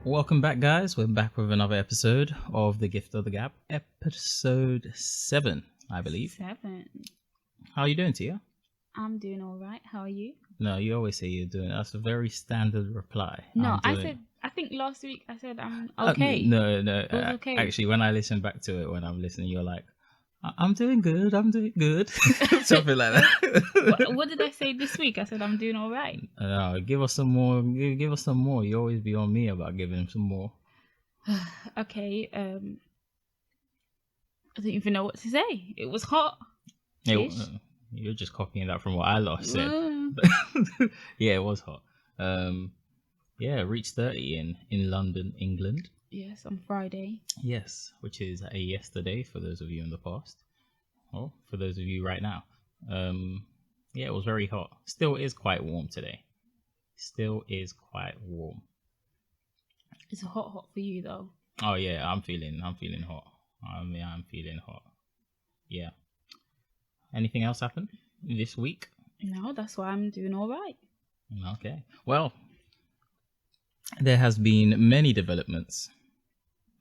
Welcome back, guys. We're back with another episode of The Gift of the Gap, episode 7, I believe. 7. How are you doing, Tia? I'm doing all right. How are you? No, you always say you're doing. That's a very standard reply. No, I think last week I said I'm okay. No. It was okay. Actually, when I listen back to it, when I'm listening, you're like, I'm doing good. Something like that. What did I say this week? I said I'm doing all right. No, give us some more. Give us some more. You always be on me about giving him some more. Okay. I don't even know what to say. It was hot. You're just copying that from what I last said. Yeah, it was hot. Yeah, reached 30 in London, England. Yes, on Friday. Yes, which is a yesterday for those of you in the past. Or for those of you right now. Yeah, it was very hot. Still is quite warm today. Still is quite warm. It's hot for you though. Oh yeah, I'm feeling hot. I'm feeling hot. Yeah. Anything else happen this week? No, that's why I'm doing all right. Okay. Well, there has been many developments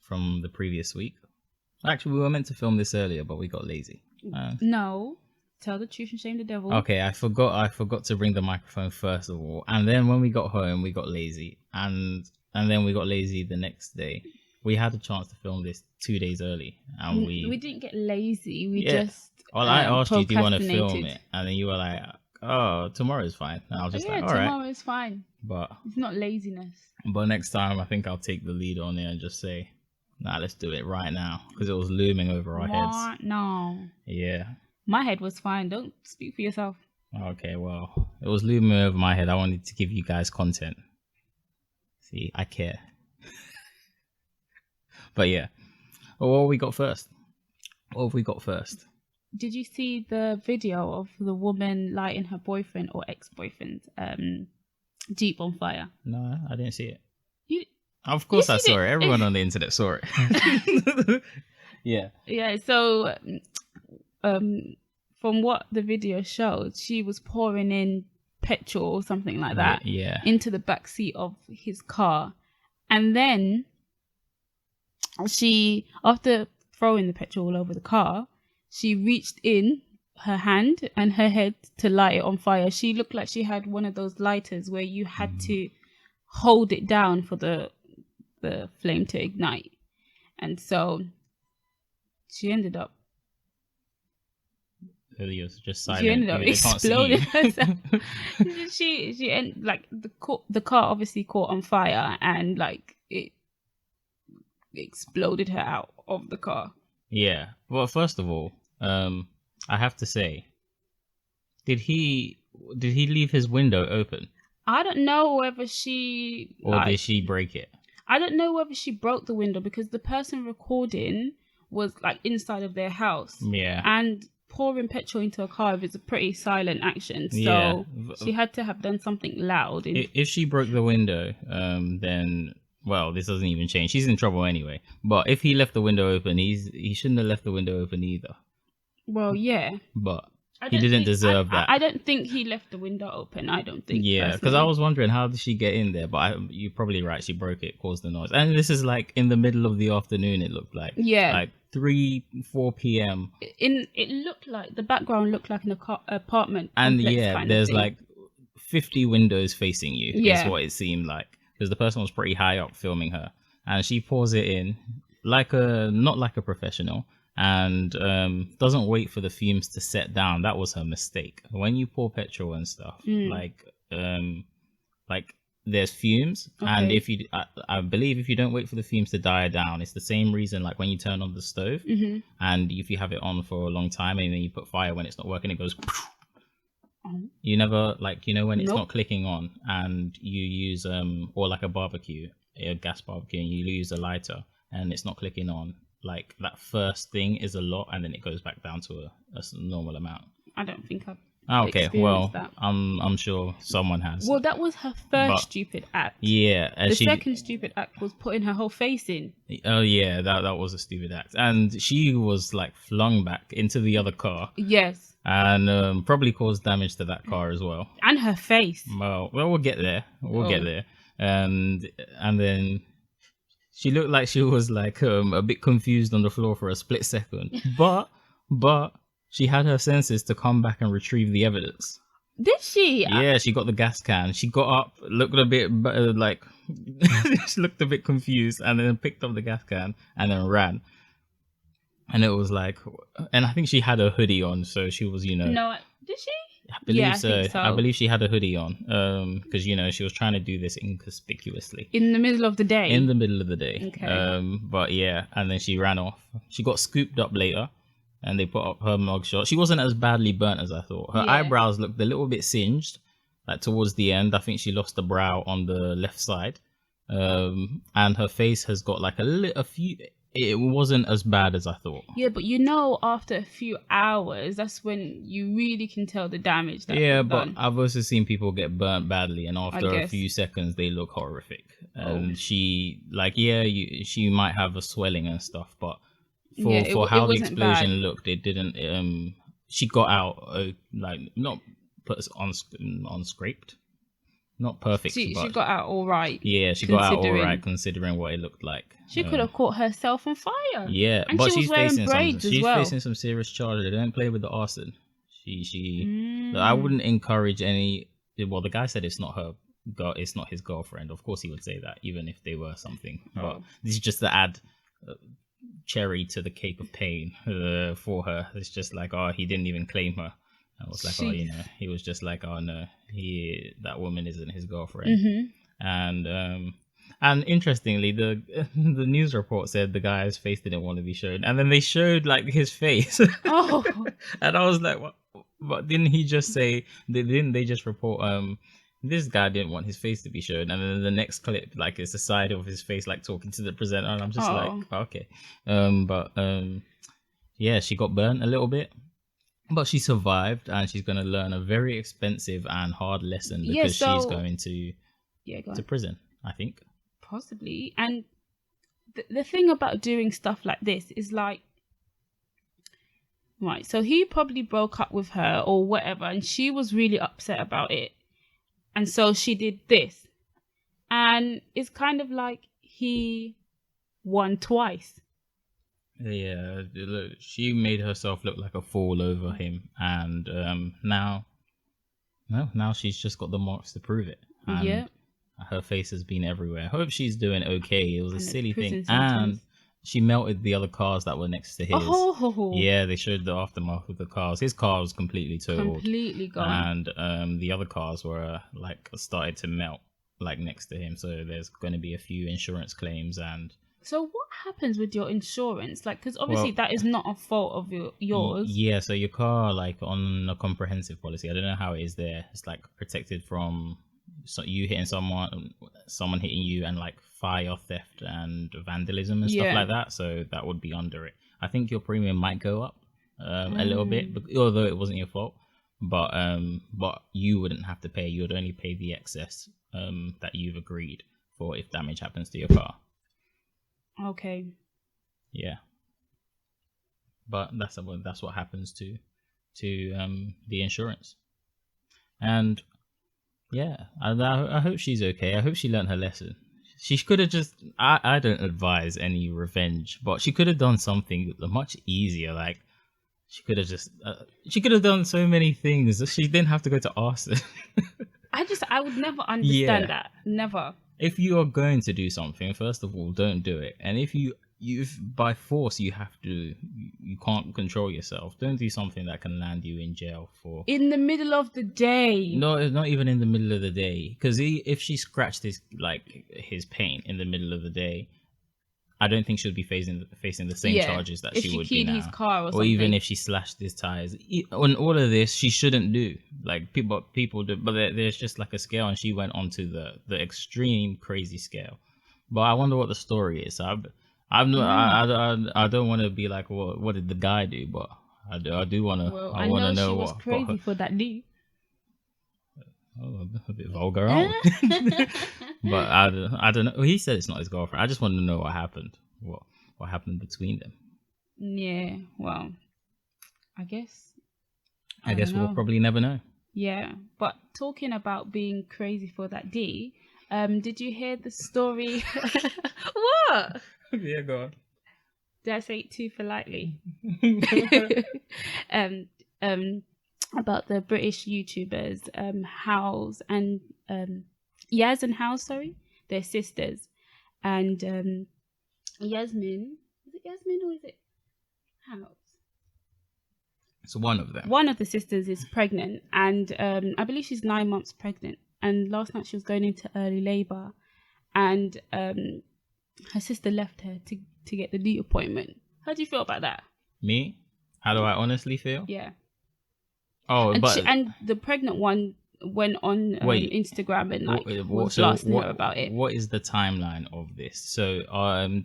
from the previous week. Actually, we were meant to film this earlier, but we got lazy. No, tell the truth and shame the devil. Okay, I forgot to bring the microphone first of all, and then when we got home, we got lazy, and then we got lazy the next day. We had a chance to film this 2 days early, and we didn't get lazy. We just well, I asked you, do you want to film it, and then you were like, oh, tomorrow's fine, and I was just like, all right, tomorrow's fine. But it's not laziness. But next time, I think I'll take the lead on it and just say, nah, let's do it right now, because it was looming over our heads. No. Yeah. My head was fine. Don't speak for yourself. Okay, well, it was looming over my head. I wanted to give you guys content. See, I care. But yeah. Well, what have we got first? Did you see the video of the woman lighting her boyfriend or ex-boyfriend's Jeep on fire? No, I didn't see it. Of course I saw it. Everyone on the internet saw it. Yeah. Yeah, so from what the video showed, she was pouring in petrol or something like that into the back seat of his car. And then she, after throwing the petrol all over the car, she reached in her hand and her head to light it on fire. She looked like she had one of those lighters where you had to hold it down for the flame to ignite. And so she ended up just silent. She ended up exploding herself. The car obviously caught on fire and like it exploded her out of the car. Yeah. Well, first of all, I have to say, did he leave his window open? I don't know whether did she break it? I don't know whether she broke the window because the person recording was like inside of their house. Yeah. And pouring petrol into a car is a pretty silent action. So she had to have done something loud. If she broke the window, then, well, this doesn't even change. She's in trouble anyway. But if he left the window open, he shouldn't have left the window open either. Well, yeah. But he didn't deserve that. I don't think he left the window open. I don't think. Yeah, because I was wondering, how did she get in there? But you're probably right. She broke it, caused the noise. And this is like in the middle of the afternoon, it looked like. Yeah. Like 3-4 p.m. It looked like, the background looked like an apartment. And yeah, there's like 50 windows facing you. Is what it seemed like. Because the person was pretty high up filming her. And she pours it in not like a professional. And doesn't wait for the fumes to set down. That was her mistake. When you pour petrol and stuff, like there's fumes, and if you, I believe if you don't wait for the fumes to die down, it's the same reason like when you turn on the stove, and if you have it on for a long time and then you put fire when it's not working, it goes. You never when it's not clicking on, and you use or like a gas barbecue, and you use a lighter and it's not clicking on. Like that first thing is a lot, and then it goes back down to a normal amount. I don't think I've well, that. I'm sure someone has. Well, that was her first stupid act. Yeah, the second stupid act was putting her whole face in. Oh yeah, that was a stupid act, and she was like flung back into the other car. Yes, and probably caused damage to that car as well. And her face. Well, we'll get there. We'll get there, and then She looked like she was like a bit confused on the floor for a split second, but she had her senses to come back and retrieve the evidence. Did she? Yeah, she got the gas can. She got up, looked a bit like she looked a bit confused, and then picked up the gas can and then ran. And it was like, and I think she had a hoodie on, so she was, No, did she? I believe Yeah, I so. think so. I believe she had a hoodie on, because she was trying to do this inconspicuously In the middle of the day. in the middle of the day. Okay. But yeah, and then she ran off. She got scooped up later, and they put up her mugshot. She wasn't as badly burnt as I thought. Her eyebrows looked a little bit singed, like towards the end. I think she lost a brow on the left side, and her face has got like a few. It wasn't as bad as I thought. Yeah, but after a few hours, that's when you really can tell the damage that was But done. I've also seen people get burnt badly, and after a guess. few seconds, they look horrific. And she, she might have a swelling and stuff, but for how the explosion looked, it didn't. She got out not put on scraped, not perfect. She but got out all right. Yeah, she got out all right considering what it looked like. She could have caught herself on fire. Yeah, and but she's facing braids some. as well. Facing some serious charges. They don't play with the arson. I wouldn't encourage any. Well, the guy said it's not her. It's not his girlfriend. Of course, he would say that, even if they were something. But this is just to add cherry to the cake of pain for her. It's just like, he didn't even claim her. I was like, he was just like, no, that woman isn't his girlfriend. Mm-hmm. And interestingly, the news report said the guy's face didn't want to be shown, and then they showed like his face. And I was like, what? But didn't he just say? Didn't they just report? This guy didn't want his face to be shown, and then the next clip, like, it's the side of his face, like talking to the presenter, and I'm just like, okay. Yeah, she got burnt a little bit. But she survived, and she's going to learn a very expensive and hard lesson because she's going to prison, I think. Possibly. And the thing about doing stuff like this is like, right, so he probably broke up with her or whatever, and she was really upset about it. And so she did this. And it's kind of like he won twice. Yeah, look, she made herself look like a fool over him, and now she's just got the marks to prove it. And her face has been everywhere. Hope she's doing okay. It was a silly thing, and she melted the other cars that were next to his. Yeah, they showed the aftermath of the cars. His car was completely totaled, completely gone, and the other cars were started to melt next to him. So there's going to be a few insurance claims and. So what happens with your insurance? Because obviously that is not a fault of yours. Yeah, so your car, on a comprehensive policy, I don't know how it is there. It's protected from you hitting someone hitting you, and fire, theft, and vandalism and stuff like that. So that would be under it. I think your premium might go up a little bit, although it wasn't your fault. But you wouldn't have to pay. You would only pay the excess that you've agreed for if damage happens to your car. Okay. Yeah. But that's what happens to the insurance. And yeah, I hope she's okay. I hope she learned her lesson. She could have just I don't advise any revenge, but she could have done something much easier. She could have just she could have done so many things. She didn't have to go to arson. I would never understand that. Never. If you are going to do something, first of all, don't do it. And if by force you can't control yourself, don't do something that can land you in jail for. In the middle of the day. No, it's not even in the middle of the day. Because if she scratched his paint in the middle of the day, I don't think she'll be facing the same charges that she would be now. His car or something. Or even if she slashed his tires. On all of this, she shouldn't do. People do, but there's just a scale, and she went onto the extreme crazy scale. But I wonder what the story is. I don't want to be like, well, what did the guy do? But I do want to. Well, I want to know she was what crazy got her. For that knee. Oh, a bit vulgar, aren't we? But I don't know. He said it's not his girlfriend. I just want to know what happened. What happened between them? Yeah. Well, I guess we'll probably never know. Yeah, but talking about being crazy for that D, did you hear the story? What? Yeah, go on. Did I say it too politely? About the British YouTubers, House and Yaz and House, sorry, they're sisters, and Yasmin, is it Yasmin or is it House? It's one of them. One of the sisters is pregnant, and I believe she's 9 months pregnant. And last night she was going into early labor, and her sister left her to get the knee appointment. How do you feel about that? Me? How do I honestly feel? Yeah. Oh, And, but and the pregnant one went on Instagram and was blasting her about it. What is the timeline of this? So,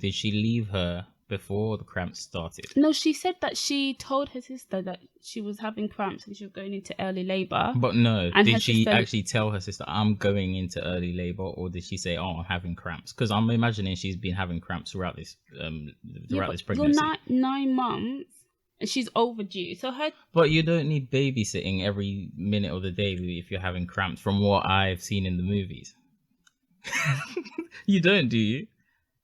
did she leave her before the cramps started? No, she said that she told her sister that she was having cramps and she was going into early labor. But no, and did she actually tell her sister, I'm going into early labor, or did she say, oh, I'm having cramps? Because I'm imagining she's been having cramps throughout this this pregnancy. You're 9 months and she's overdue. So But you don't need babysitting every minute of the day if you're having cramps, from what I've seen in the movies. You don't, do you?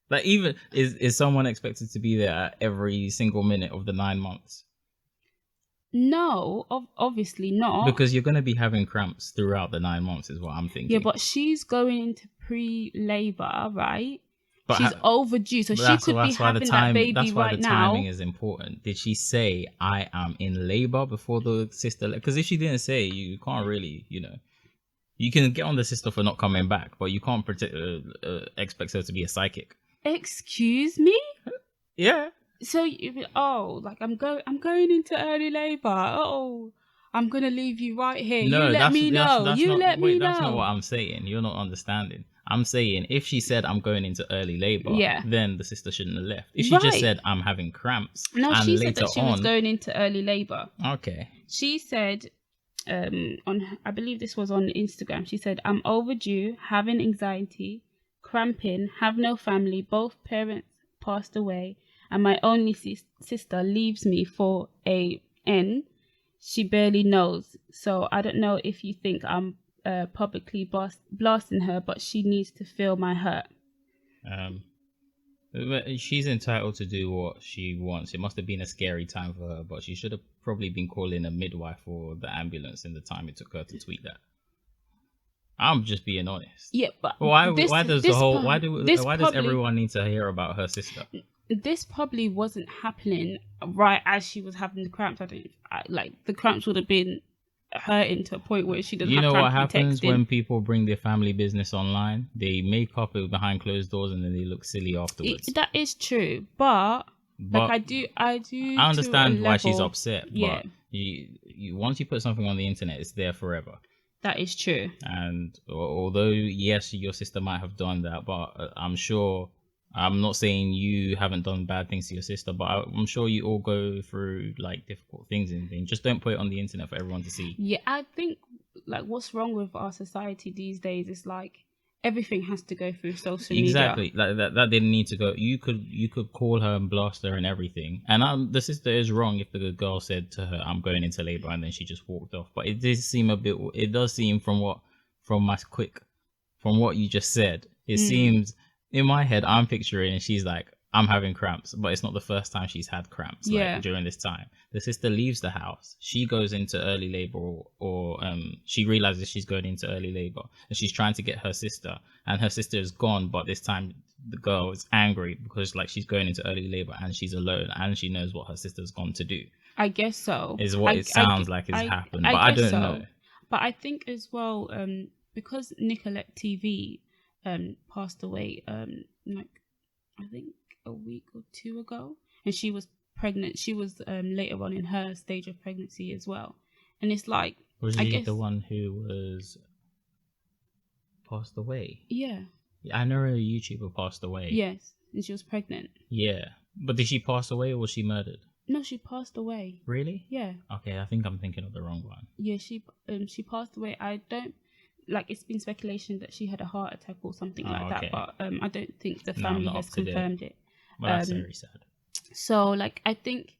Like, even is someone expected to be there at every single minute of the 9 months? No, obviously not. Because you're going to be having cramps throughout the 9 months, is what I'm thinking. Yeah, but she's going into pre-labor, right? But she's overdue, so she could be having that baby right now. That's why the timing is important. Did she say, I am in labor before the sister? Because if she didn't say, you can't really, you can get on the sister for not coming back, but you can't expect her to be a psychic. Excuse me? Yeah. So I'm going into early labor. I'm gonna leave you right here. No, you let me know. That's not what I'm saying. You're not understanding. I'm saying if she said I'm going into early labor, then the sister shouldn't have left. If she just said I'm having cramps, no, she said that she was going into early labor. Okay. She said, I believe this was on Instagram. She said, I'm overdue, having anxiety, cramping, have no family, both parents passed away, and my only sister leaves me for a N. She barely knows, so I don't know if you think I'm publicly blasting her, but she needs to feel my hurt. She's entitled to do what she wants. It must have been a scary time for her, but she should have probably been calling a midwife or the ambulance in the time it took her to tweet that. I'm just being honest. Yeah, but why does everyone need to hear about her sister? This probably wasn't happening right as she was having the cramps. The cramps would have been hurting to a point where she doesn't. You know what happens when people bring their family business online? They make up it behind closed doors and then they look silly afterwards. That is true, but I do. I understand why she's upset. Yeah. But you once you put something on the internet, it's there forever. That is true. And although yes, your sister might have done that, but I'm sure. I'm not saying you haven't done bad things to your sister, but I'm sure you all go through difficult things and things. Just don't put it on the internet for everyone to see. Yeah, I think what's wrong with our society these days is everything has to go through social media. Exactly. That didn't need to go. You could call her and blast her and everything. And the sister is wrong if the girl said to her, "I'm going into labor," and then she just walked off. But it does seem from what you just said, it seems. In my head, I'm picturing she's like, I'm having cramps, but it's not the first time she's had cramps during this time. The sister leaves the house. She goes into early labor or she realizes she's going into early labor and she's trying to get her sister and her sister is gone. But this time the girl is angry because she's going into early labor and she's alone and she knows what her sister's gone to do. I guess so. Is what it sounds like has happened, but I don't know. But I think as well, because Nicolette TV passed away I think a week or two ago, and she was pregnant. She was later on in her stage of pregnancy as well, and it's was she the one who was passed away? Yeah, I know a YouTuber passed away. Yes, and she was pregnant. Yeah, but did she pass away or was she murdered? No, she passed away. Really? Yeah. Okay, I think I'm thinking of the wrong one. Yeah, she passed away. I don't. It's been speculation that she had a heart attack or something that, but I don't think the family has confirmed it. Well, that's very sad. So, I think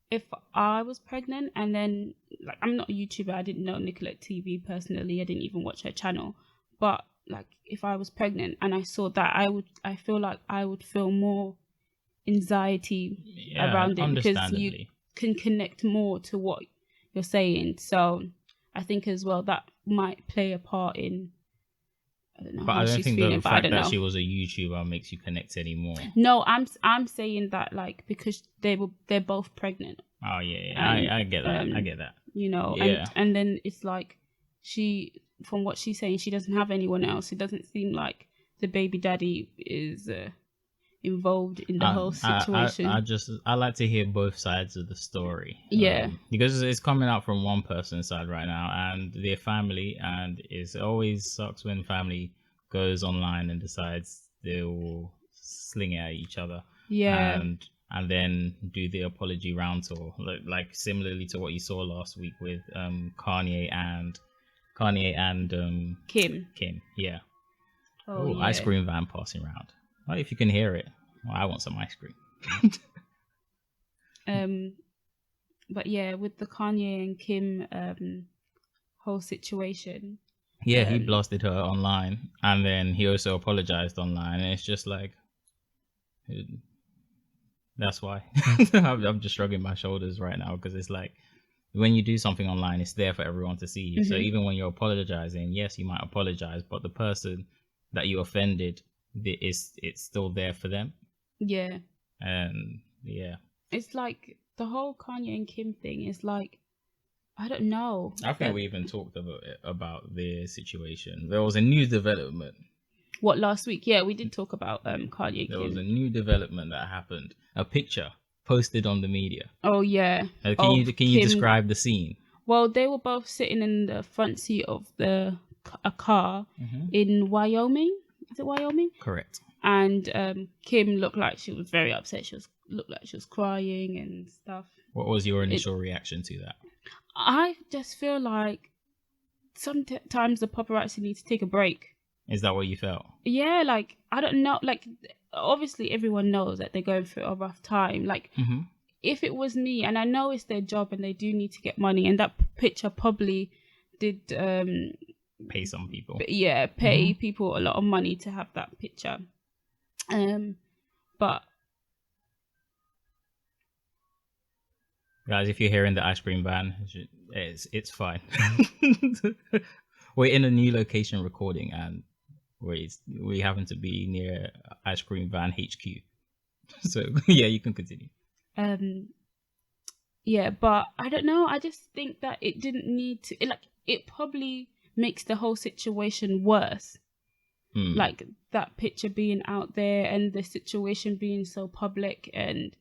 if I was pregnant and then, I'm not a YouTuber, I didn't know Nicolette TV personally, I didn't even watch her channel, but, like if I was pregnant and I saw that, I feel like I would feel more anxiety around it, because you can connect more to what you're saying. So I think as well that might play a part in, I don't know, but how I don't she's think feeling, the fact that she was a YouTuber makes you connect anymore. No, I'm saying that like because they're both pregnant. Oh yeah, I get that. I get that. You know, yeah. and then it's like from what she's saying, she doesn't have anyone else. It doesn't seem like the baby daddy is involved in the whole situation. I like to hear both sides of the story. Yeah. Because it's coming out from one person's side right now and their family, and it always sucks when family goes online and decides they'll sling it at each other. Yeah. And then do the apology round tour, like similarly to what you saw last week with Kanye and Kim. Yeah. Oh, yeah. Ice cream van passing around. Well, if you can hear it. Well, I want some ice cream. But yeah, with the Kanye and Kim whole situation. Yeah, he blasted her online, and then he also apologized online, and it's just like, that's why. I'm just shrugging my shoulders right now, because it's like, when you do something online, it's there for everyone to see. Mm-hmm. So even when you're apologizing, yes, you might apologize, but the person that you offended, it's still there for them. Yeah. And yeah, it's like the whole Kanye and Kim thing is like, I don't know. I think we even talked about their situation. There was a new development. What, last week? Yeah, we did talk about Kanye and Kim. There was a new development that happened. A picture posted on the media. Oh yeah. Can you describe the scene? Well, they were both sitting in the front seat of a car in Wyoming. Is it Wyoming? Correct. And Kim looked like she was very upset. Looked like she was crying and stuff. What was your initial reaction to that? I just feel like sometimes the paparazzi need to take a break. Is that what you felt? Yeah, like, I don't know. Like, obviously everyone knows that they're going through a rough time. Like, if it was me, and I know it's their job and they do need to get money, and that picture probably did... pay some people. Yeah, pay people a lot of money to have that picture. But guys, if you're hearing the ice cream van, it's fine. We're in a new location recording, and we happen to be near ice cream van HQ. So yeah, you can continue. Yeah, but I don't know. I just think that it didn't need to. It probably makes the whole situation worse. Like that picture being out there and the situation being so public, and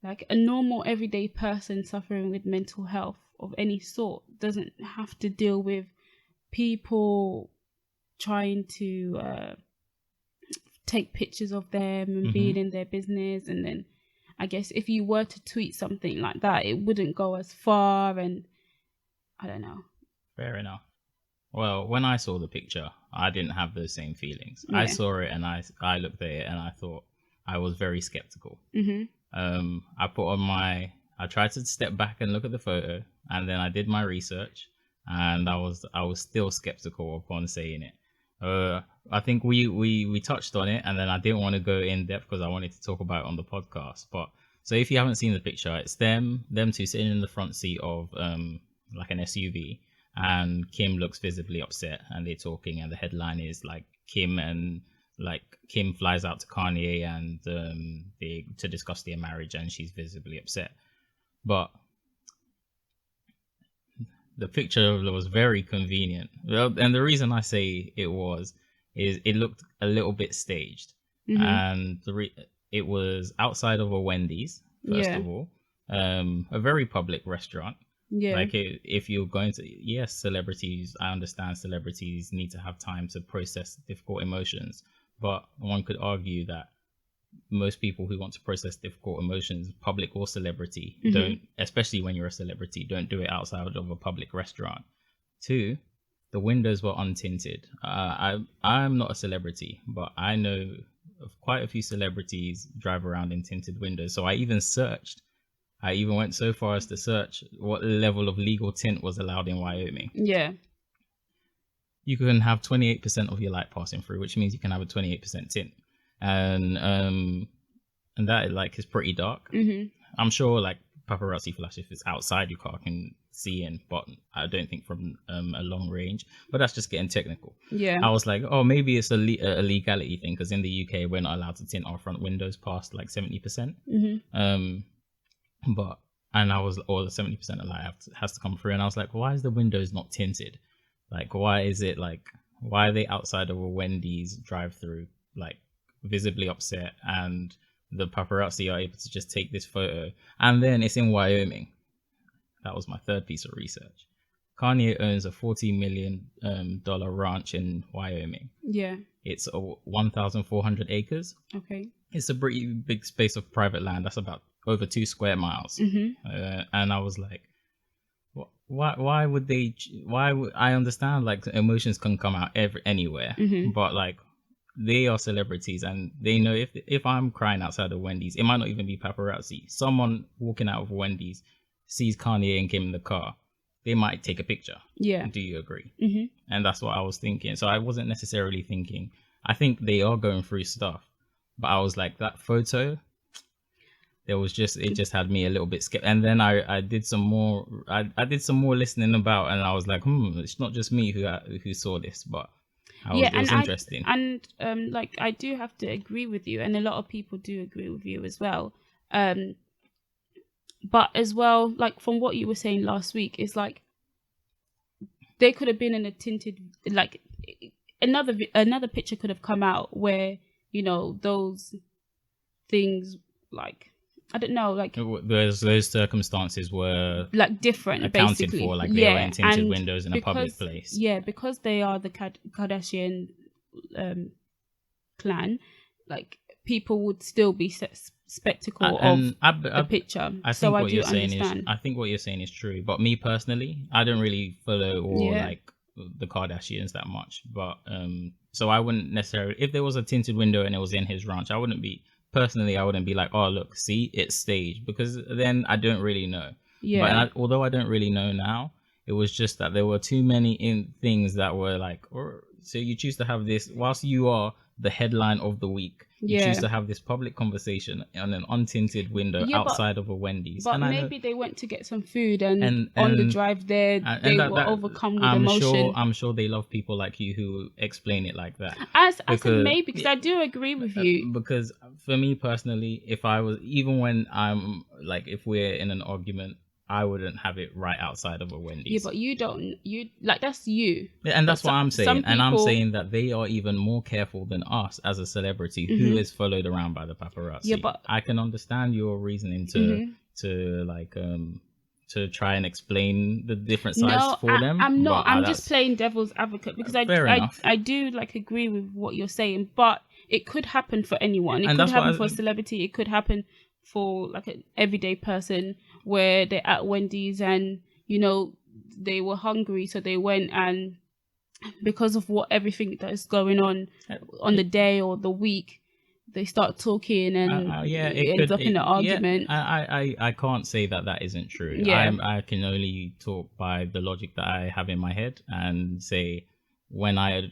like a normal everyday person suffering with mental health of any sort doesn't have to deal with people trying to take pictures of them and being in their business. And then I guess if you were to tweet something like that, it wouldn't go as far, and I don't know. Fair enough. Well, when I saw the picture, I didn't have those same feelings. Yeah. I saw it and I looked at it and I thought I was very skeptical. I tried to step back and look at the photo, and then I did my research, and I was still skeptical upon saying it. I think we touched on it, and then I didn't want to go in depth because I wanted to talk about it on the podcast. But so if you haven't seen the picture, it's them two sitting in the front seat of like an SUV. And Kim looks visibly upset, and they're talking, and the headline is like Kim flies out to Kanye and to discuss their marriage, and she's visibly upset. But the picture was very convenient. Well, and the reason I say is it looked a little bit staged, and it was outside of a Wendy's first of all, a very public restaurant. Yeah. Like if you're going to, yes, celebrities, I understand celebrities need to have time to process difficult emotions, but one could argue that most people who want to process difficult emotions, public or celebrity, don't, especially when you're a celebrity, don't do it outside of a public restaurant. 2, the windows were untinted. I'm not a celebrity, but I know of quite a few celebrities drive around in tinted windows. So I even went so far as to search what level of legal tint was allowed in Wyoming. Yeah. you can have 28% of your light passing through, which means you can have a 28% tint, and that like is pretty dark. I'm sure like paparazzi flash, if it's outside your car, can see in, but I don't think from a long range. But that's just getting technical. Yeah. I was like, oh, maybe it's a legality thing, because in the UK we're not allowed to tint our front windows past like 70%. But and I was, or the 70% of light has to come through, and I was like, why is the windows not tinted? Like, why is it like, why are they outside of a Wendy's drive-through, like visibly upset, and the paparazzi are able to just take this photo, and then it's in Wyoming. That was my third piece of research. Kanye owns a $40 million ranch in Wyoming. Yeah. It's 1,400 acres. Okay. It's a pretty big space of private land. That's about over 2 square miles. And I was like, why would they? Why would I understand? Like, emotions can come out anywhere, but like, they are celebrities, and they know if I'm crying outside of Wendy's, it might not even be paparazzi. Someone walking out of Wendy's sees Kanye and Kim in the car, they might take a picture. Yeah. Do you agree? And that's what I was thinking. So I wasn't necessarily thinking, I think they are going through stuff, but I was like, that photo, it just had me a little bit scared. And then I did some more, I did some more listening about, and I was like, it's not just me who saw this, but it was interesting. Like, I do have to agree with you, and a lot of people do agree with you as well. But as well, like from what you were saying last week, it's like they could have been in a tinted, like another picture could have come out where, you know, those things, like, I don't know, like those circumstances were like different, accounted basically. for, like they were in tinted windows in a public place. Yeah, because they are the Kardashian clan, like people would still be spectacle of the picture. I think what you're saying is, I think what you're saying is true. But me personally, I don't really follow like the Kardashians that much. But so I wouldn't necessarily, if there was a tinted window and it was in his ranch, I wouldn't be like, oh look, see, it's staged, because then I don't really know. Yeah. But although I don't really know now, it was just that there were too many things that were like, so you choose to have this whilst you are the headline of the week. You choose to have this public conversation on an untinted window outside of a Wendy's. But maybe they went to get some food, and on the drive there, they were overcome with emotion. I'm sure they love people like you who explain it like that. I said maybe, because I do agree with you. Because for me personally, if I was, even when I'm like, if we're in an argument, I wouldn't have it right outside of a Wendy's. Yeah, but you like, that's you. Yeah, and that's what I'm saying. And I'm saying that they are even more careful than us as a celebrity who is followed around by the paparazzi. Yeah, but I can understand your reasoning to like to try and explain the different sides for them. I'm not. I'm just playing devil's advocate, because I do like agree with what you're saying, but it could happen for anyone. It could happen for a celebrity. It could happen for like an everyday person, where they're at Wendy's and, you know, they were hungry, so they went, and because of everything that's going on the day or the week, they start talking, and it ends up in an argument. I can't say that isn't true. Yeah. I can only talk by the logic that I have in my head, and say, when I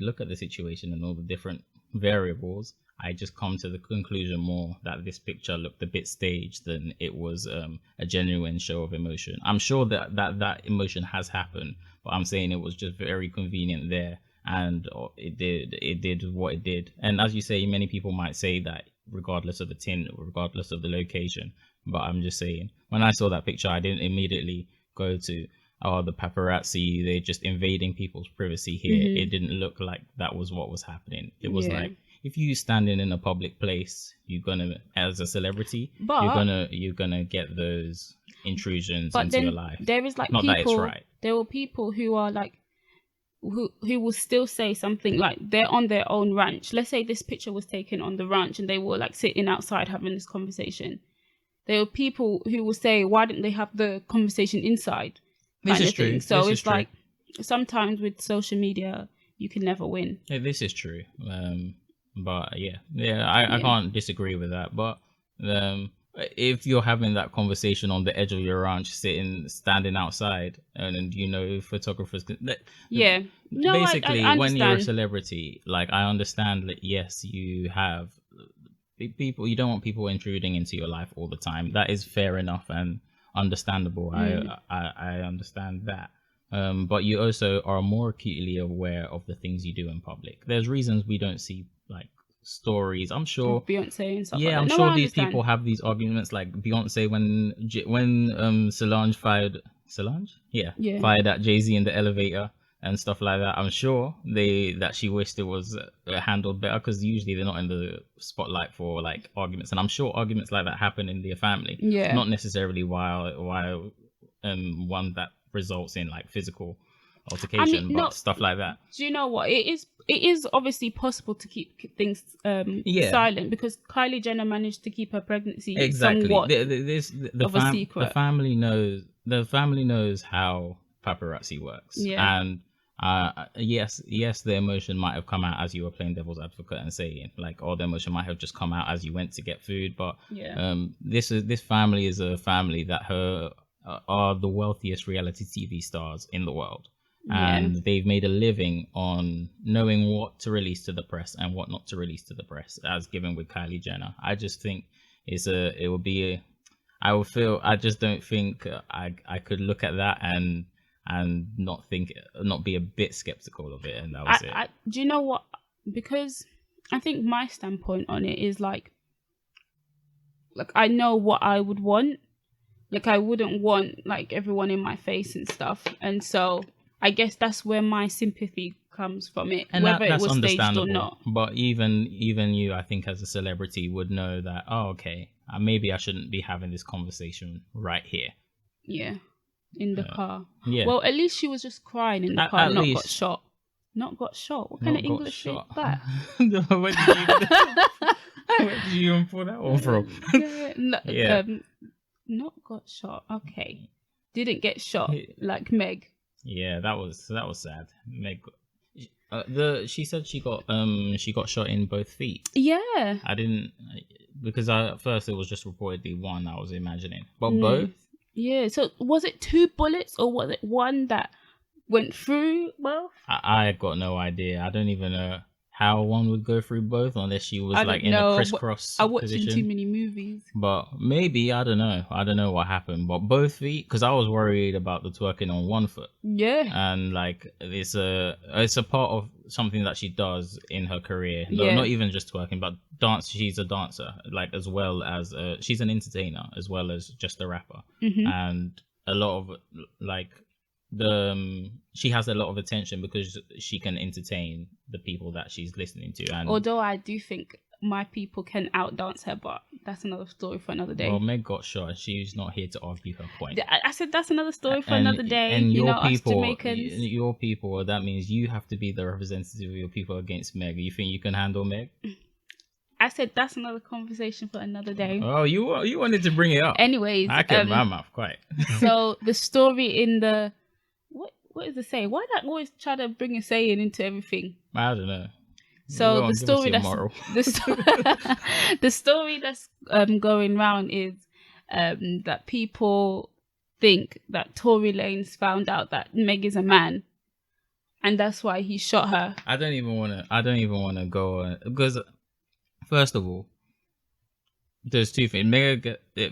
look at the situation and all the different variables, I just come to the conclusion more that this picture looked a bit staged than it was a genuine show of emotion. I'm sure that emotion has happened, but I'm saying it was just very convenient there, and it did what it did. And as you say, many people might say that regardless of the tint, regardless of the location, but I'm just saying, when I saw that picture, I didn't immediately go to, oh, the paparazzi, they're just invading people's privacy here. It didn't look like that was what was happening. It was like, if you standing in a public place, you're gonna, as a celebrity, you're gonna get those intrusions into your life. There is like, not people, that it's right. There were people who are like, who will still say something like, they're on their own ranch. Let's say this picture was taken on the ranch and they were like sitting outside having this conversation. There were people who will say, why didn't they have the conversation inside? This is true. So it's like, sometimes with social media, you can never win. Yeah, this is true. But I can't disagree with that. But if you're having that conversation on the edge of your ranch, standing outside, and photographers. Yeah. No, Basically, I when you're a understand. celebrity, like I understand that yes, you have people. You don't want people intruding into your life all the time. That is fair enough and understandable. I understand that. But you also are more acutely aware of the things you do in public. There's reasons we don't see like stories. I'm sure Beyonce and stuff like yeah, that. I'm No, sure I these understand. people have these arguments like Beyonce when Solange fired Solange, yeah, Yeah. fired at Jay-Z in the elevator and stuff like that. I'm sure that she wished it was handled better because usually they're not in the spotlight for like arguments, and I'm sure arguments like that happen in their family. Yeah. Not necessarily while one that results in like physical altercation, but stuff like that. Do you know what? It is obviously possible to keep things Yeah. silent because Kylie Jenner managed to keep her pregnancy Exactly. somewhat A secret. The family knows how paparazzi works. Yeah. And yes, the emotion might have come out as you were playing devil's advocate and saying like, the emotion might have just come out as you went to get food. But this family is a family that are the wealthiest reality TV stars in the world. And they've made a living on knowing what to release to the press and what not to release to the press, as given with Kylie Jenner. I just think I just don't think I could look at that and not be a bit skeptical of it, and that was it. Do you know what? Because I think my standpoint on it is like I know what I would want. Like I wouldn't want like everyone in my face and stuff, and so I guess that's where my sympathy comes from it, and whether that's it was staged understandable or not. But even you, I think, as a celebrity, would know that. Oh, okay, maybe I shouldn't be having this conversation right here. Yeah, in the car. Yeah. Well, at least she was just crying in the car, at not least. got shot. Not got shot. What kind of English is that? Where did you even pull that one from? Not got shot. Okay, didn't get shot like Meg. Yeah, that was sad. Meg, she said she got shot in both feet. Yeah, I didn't because at first it was just reportedly one. I was imagining, but both. Yeah. So was it 2 bullets or was it one that went through both? I got no idea. I don't even know how one would go through both unless she was like in a crisscross I watched position. too many movies. But maybe, I don't know what happened. But both feet, because I was worried about the twerking on one foot. Yeah. And like it's a part of something that she does in her career. Yeah. Not even just twerking, but dance. She's a dancer, like as well as she's an entertainer as well as just a rapper. Mm-hmm. And a lot of like she has a lot of attention because she can entertain the people that she's listening to. And although I do think my people can outdance her, but that's another story for another day. Well, Meg got shot. She's not here to argue her point. I said that's another story for another day. And your people, us Jamaicans. Your people, that means you have to be the representative of your people against Meg. You think you can handle Meg? I said that's another conversation for another day. Oh, you wanted to bring it up. Anyways, I kept my mouth quiet. So the story in the what is the saying? Why do I always try to bring a saying into everything? I don't know. So the story that's going round is that people think that Tory Lanez found out that Meg is a man, and that's why he shot her. I don't even want to go on because first of all, there's two things.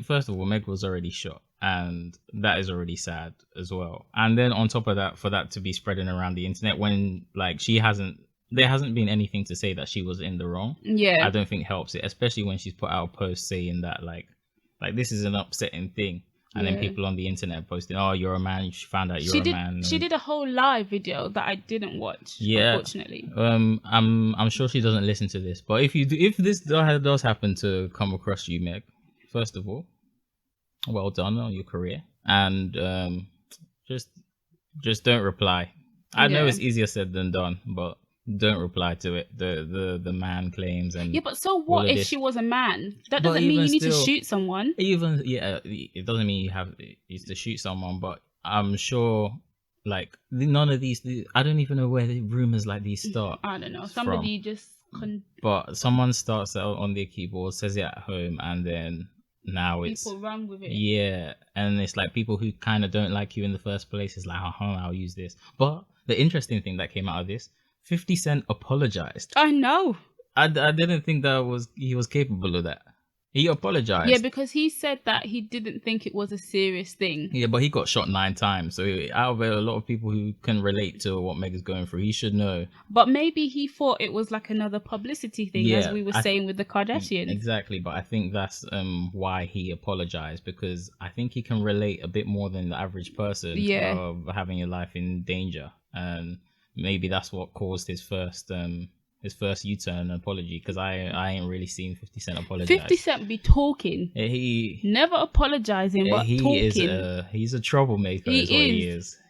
First of all, Meg was already shot. And that is already sad as well. And then on top of that, for that to be spreading around the internet when like there hasn't been anything to say that she was in the wrong. Yeah. I don't think helps it, especially when she's put out a post saying that like this is an upsetting thing. And then people on the internet posting, "Oh, you're a man. You found out you're a man." She did a whole live video that I didn't watch. Yeah, unfortunately. I'm sure she doesn't listen to this, but if this does happen to come across you, Meg, first of all, well done on your career, and just don't reply. I know it's easier said than done, but don't reply to it. The man claims and but so what if she was a man? That doesn't mean you need to shoot someone. It doesn't mean you have to shoot someone, but I'm sure like none of these. I don't even know where the rumors like these start. I don't know. Somebody just. But someone starts out on their keyboard, says it at home, and then now it's People run with it. yeah, and it's like people who kind of don't like you in the first place is like, I'll use this. But the interesting thing that came out of this, 50 Cent apologized. I know. I didn't think that he was capable of that. He apologized. Yeah, because he said that he didn't think it was a serious thing. Yeah, but he got shot 9 times. So out of a lot of people who can relate to what Meg is going through, he should know. But maybe he thought it was like another publicity thing, Yeah, as we were saying with the Kardashians. Exactly, but I think that's why he apologized, because I think he can relate a bit more than the average person of having your life in danger. And maybe that's what caused his first U-turn apology, because I ain't really seen 50 Cent apologize. 50 Cent be talking. He never apologizing, but he talking. He's a troublemaker. He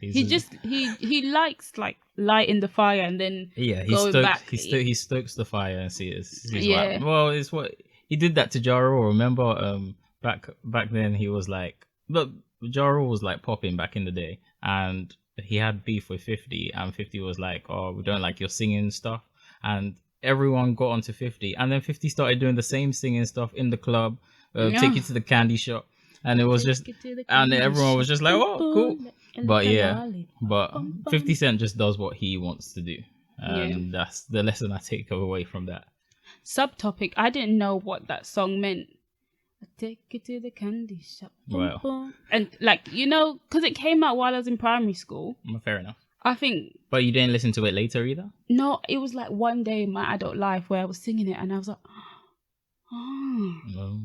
He likes like lighting the fire and then going back. He stokes the fire and sees Yeah. well, it's what he did that to Ja Rule. Remember, back then he was like, look, Ja Rule was like popping back in the day, and he had beef with 50, and 50 was like, oh, we don't like your singing stuff. And everyone got onto 50, and then 50 started doing the same singing stuff in the club, take you to the candy shop, and it was just, and everyone was just like, oh, cool. But yeah, but 50 Cent just does what he wants to do, and that's the lesson I take away from that. Subtopic: I didn't know what that song meant. I take you to the candy shop. Well, and like, you know, because it came out while I was in primary school. Fair enough. I think. But you didn't listen to it later either? No, it was like one day in my adult life where I was singing it and I was like, oh.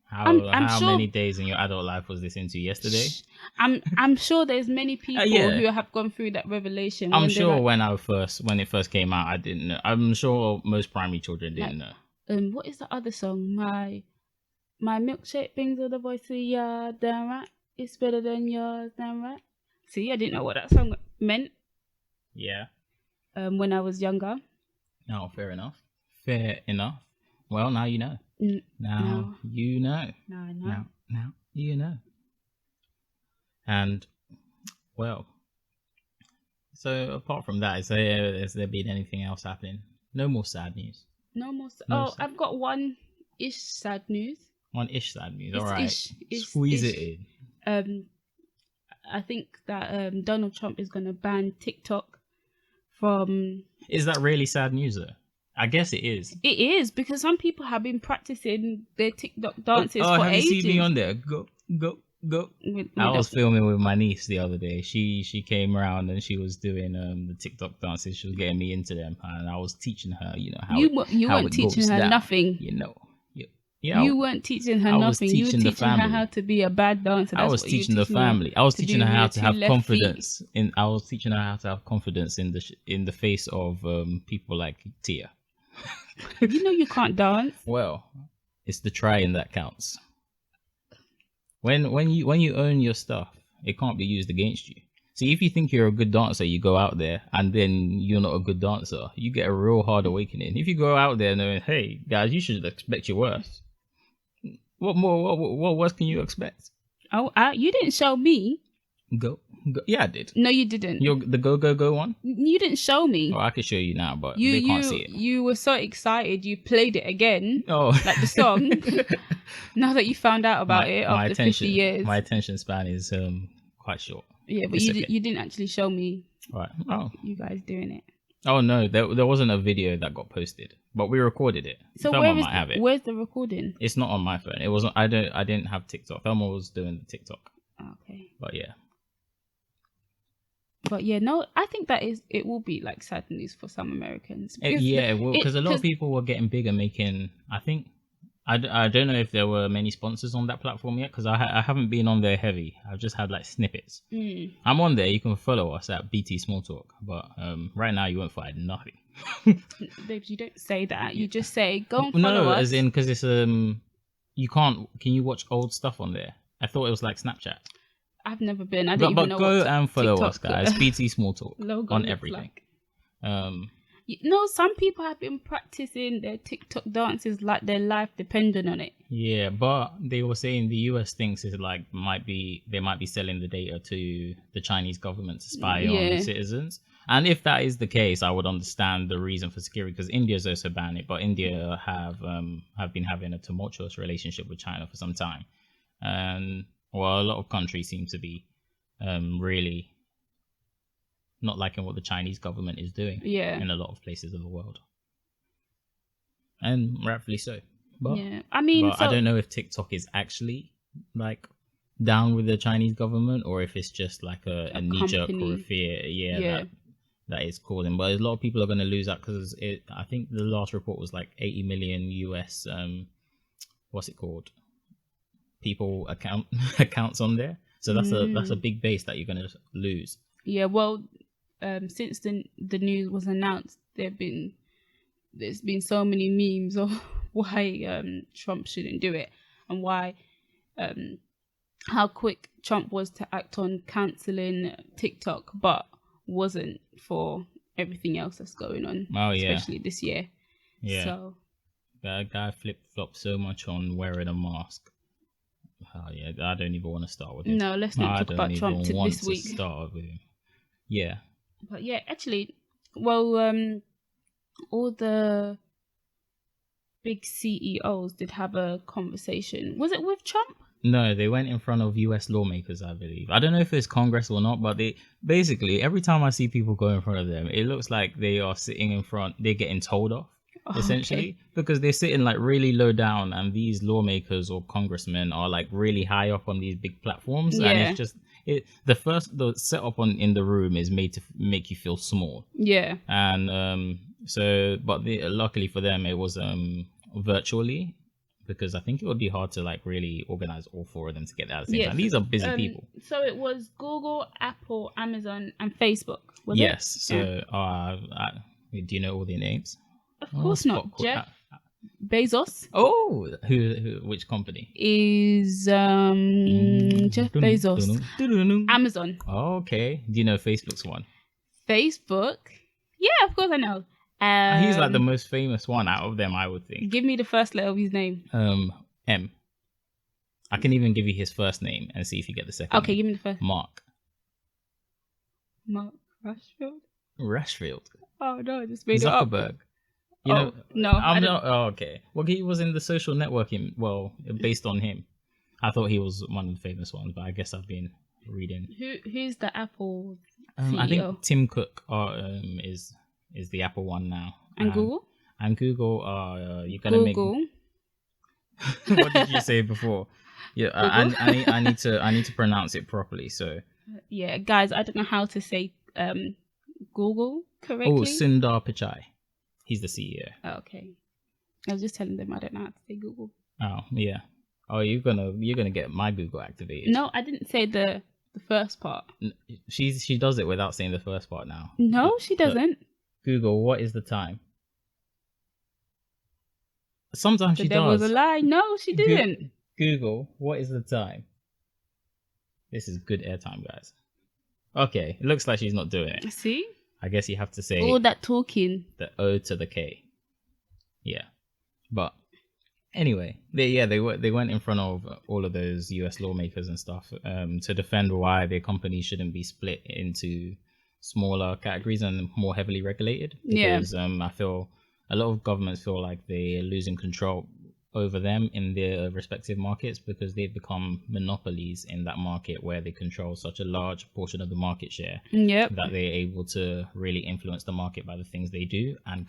How many days in your adult life was this into? Yesterday? I'm sure there's many people who have gone through that revelation. I'm sure when it first came out, I didn't know. I'm sure most primary children didn't know. What is the other song? My milkshake brings all the voice to ya, damn right. It's better than yours, damn right. See, I didn't know what that song meant. Yeah. When I was younger. Oh, fair enough. Fair enough. Well, now you know. Now you know. Now I know. Now you know. And, well, so apart from that, has there been anything else happening? No more sad news. No more. I've got one-ish sad news. One-ish sad news. All right. Squeeze it in. I think that Donald Trump is going to ban TikTok from... Is that really sad news though? I guess it is. It is, because some people have been practicing their TikTok dances for have ages. You seen me on there? Go. I was filming with my niece the other day. She came around and she was doing the TikTok dances. She was getting me into them, and I was teaching her, how you weren't teaching her nothing. You weren't teaching her nothing. You were teaching her how to be a bad dancer. I was teaching the family. I was teaching her how to have confidence I was teaching her how to have confidence in the face of people like Tia. You can't dance. Well, it's the trying that counts. When you own your stuff, it can't be used against you. See, if you think you're a good dancer, you go out there and then you're not a good dancer, you get a real hard awakening. If you go out there knowing, hey guys, you should expect your worst. What worse can you expect? Oh, you didn't show me. Go. Yeah, I did. No, you didn't. The go one? You didn't show me. Oh, I can show you now, but they can't see it. You were so excited, you played it again. Oh. Like the song. Now that you found out about it after 50 years. My attention span is quite short. Yeah, but you didn't actually show me. Right. Oh. You guys doing it. Oh no, there wasn't a video that got posted, but we recorded it. So where's the recording? It's not on my phone. It wasn't. I didn't have TikTok. Thelma was doing the TikTok. Okay. But yeah. But yeah, no, I think it will be like sad news for some Americans. It will, because a lot of people were getting big and making. I think I don't know if there were many sponsors on that platform yet, because I haven't been on there heavy. I've just had like snippets. I'm on there. You can follow us at BT Smalltalk, but right now you won't find nothing. Babes, you don't say that. You just say go and follow us. No, as in, because it's you can't. Can you watch old stuff on there? I thought it was like Snapchat. I've never been. I don't even know. But go and follow TikTok us, guys. BT Smalltalk on everything. Like. Some people have been practicing their TikTok dances like their life depended on it. Yeah, but they were saying the US thinks is like they might be selling the data to the Chinese government to spy on citizens. And if that is the case, I would understand the reason for security, because India's also banned it, but India have been having a tumultuous relationship with China for some time. And well, a lot of countries seem to be really not liking what the Chinese government is doing in a lot of places of the world, and rightfully so. But I don't know if TikTok is actually like down with the Chinese government, or if it's just like a knee-jerk or a fear that is causing. But a lot of people are going to lose that because I think the last report was like 80 million US what's it called, people accounts on there. So that's a big base that you're going to lose. Yeah, well, since the news was announced, there's been so many memes of why Trump shouldn't do it, and why how quick Trump was to act on cancelling TikTok, but wasn't for everything else that's going on, especially this year. Yeah. So that guy flip-flopped so much on wearing a mask. Oh yeah, I don't even want to start with him. No, let's not talk about Trump this week. Start with him. Yeah. But yeah, actually, well, all the big CEOs did have a conversation. Was it with Trump? No, they went in front of US lawmakers, I believe. I don't know if it's Congress or not, but they basically, every time I see people go in front of them, it looks like they are sitting in front, they're getting told off, essentially, because they're sitting like really low down, and these lawmakers or congressmen are like really high up on these big platforms, and it's just the setup in the room is made to make you feel small. Yeah. And luckily for them, it was virtually, because I think it would be hard to like really organize all four of them to get there at the same time. These are busy people. So it was Google, Apple, Amazon, and Facebook. Was it? Yes. So do you know all their names? Of course not. Jeff Bezos. Oh, who? Which company? Is Jeff Bezos. Amazon. Oh, okay. Do you know Facebook's one? Facebook? Yeah, of course I know. He's like the most famous one out of them, I would think. Give me the first letter of his name. M. I can even give you his first name and see if you get the second. Okay, name. give me the first. Mark Rashfield. Oh no, I just made Zuckerberg. It up. You know, no, I'm not. Oh, okay. Well, he was in the social networking. Well, based on him, I thought he was one of the famous ones, but I guess I've been reading. Who's the Apple CEO? I think Tim Cook is the Apple one now. And Google? And Google, you're gonna Google. Make. What did you say before? Yeah, I need to pronounce it properly. So. Yeah, guys, I don't know how to say Google correctly. Oh, Sundar Pichai, he's the CEO. Oh, okay, I was just telling them I don't know how to say Google. Oh yeah. Oh, you're gonna get my Google activated. No, I didn't say the first part. She does it without saying the first part now. No, she doesn't. Google, what is the time? Sometimes she does. There was a lie. No, she didn't. Google, what is the time? This is good airtime, guys. Okay, it looks like she's not doing it. See? I guess you have to say all that talking. The O to the K. Yeah, but anyway, they went in front of all of those US lawmakers and stuff to defend why their companies shouldn't be split into smaller categories and more heavily regulated. Because I feel a lot of governments feel like they're losing control over them in their respective markets because they've become monopolies in that market where they control such a large portion of the market share that they're able to really influence the market by the things they do, and